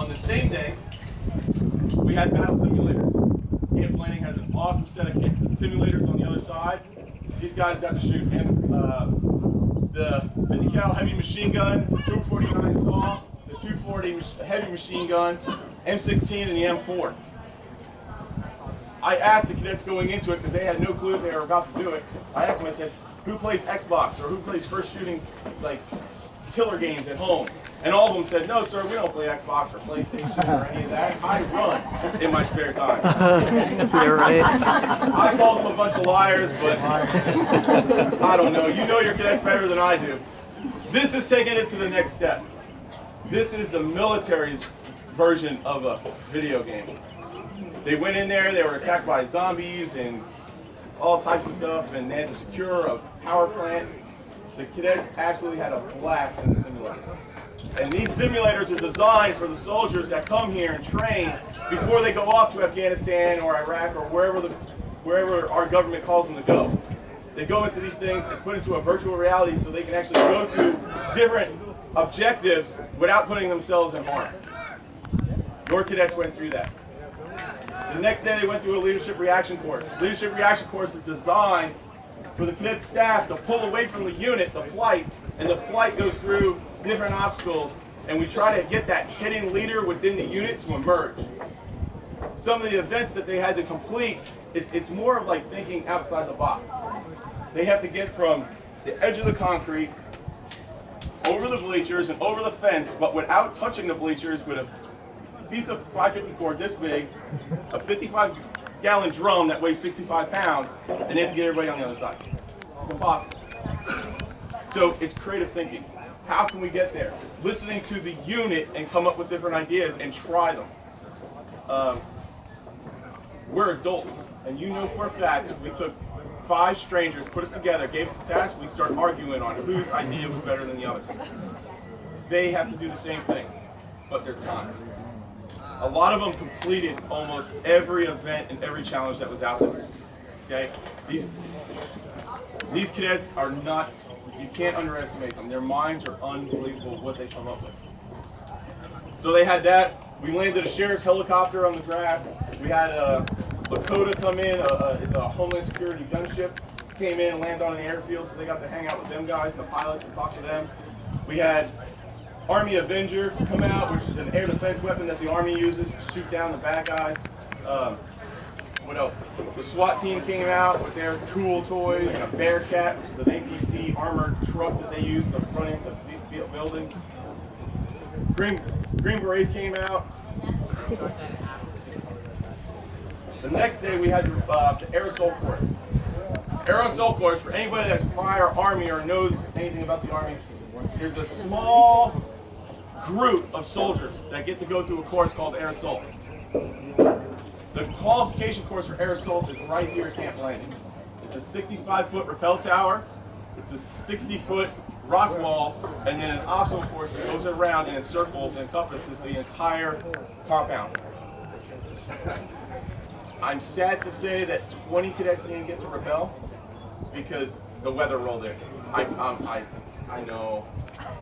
On the same day, we had battle simulators. Camp Landing has an awesome set of simulators on the other side. These guys got to shoot the 50 cal heavy machine gun, 249 saw, the 240 heavy machine gun, M16, and the M4. I asked the cadets going into it because they had no clue they were about to do it. I asked them, I said, who plays Xbox or who plays first shooting like killer games at home? And all of them said, no sir, we don't play Xbox or PlayStation or any of that. I run in my spare time. You're right. I called them a bunch of liars, but I don't know. You know your cadets better than I do. This is taking it to the next step. This is the military's version of a video game. They went in there, they were attacked by zombies and all types of stuff, and they had to secure a power plant. The cadets actually had a blast in the simulator. And these simulators are designed for the soldiers that come here and train before they go off to Afghanistan or Iraq or wherever our government calls them to go. They go into these things and put into a virtual reality so they can actually go through different objectives without putting themselves in harm. Your cadets went through that. The next day they went through a leadership reaction course. Leadership reaction course is designed for the cadet staff to pull away from the unit, the flight, and the flight goes through different obstacles, and we try to get that hidden leader within the unit to emerge. Some of the events that they had to complete, it's more of like thinking outside the box. They have to get from the edge of the concrete, over the bleachers and over the fence, but without touching the bleachers, with a piece of 550 cord this big, a 55-gallon drum that weighs 65 pounds, and they have to get everybody on the other side. It's impossible. So it's creative thinking. How can we get there? Listening to the unit and come up with different ideas and try them. We're adults, and you know for a fact that we took 5 strangers, put us together, gave us a task, we start arguing on whose idea was better than the other. They have to do the same thing, but their time. A lot of them completed almost every event and every challenge that was out there. Okay? These cadets are not, you can't underestimate them. Their minds are unbelievable what they come up with. So they had that. We landed a sheriff's helicopter on the grass. We had a Lakota come in, it's a Homeland Security gunship, came in and landed on an airfield, so they got to hang out with them guys, the pilots, and talk to them. We had Army Avenger come out, which is an air defense weapon that the Army uses to shoot down the bad guys. What else? The SWAT team came out with their cool toys and a Bearcat, which is an APC armored truck that they use to run into buildings. Green Berets came out. The next day we had the aerosol course. Aerosol course, for anybody that's prior Army or knows anything about the Army, there's a small group of soldiers that get to go through a course called Air Assault. The qualification course for Air Assault is right here at Camp Landing. It's a 65-foot rappel tower, it's a 60-foot rock wall, and then an obstacle course that goes around and encircles and encompasses the entire compound. I'm sad to say that 20 cadets didn't get to rappel because the weather rolled in. I know.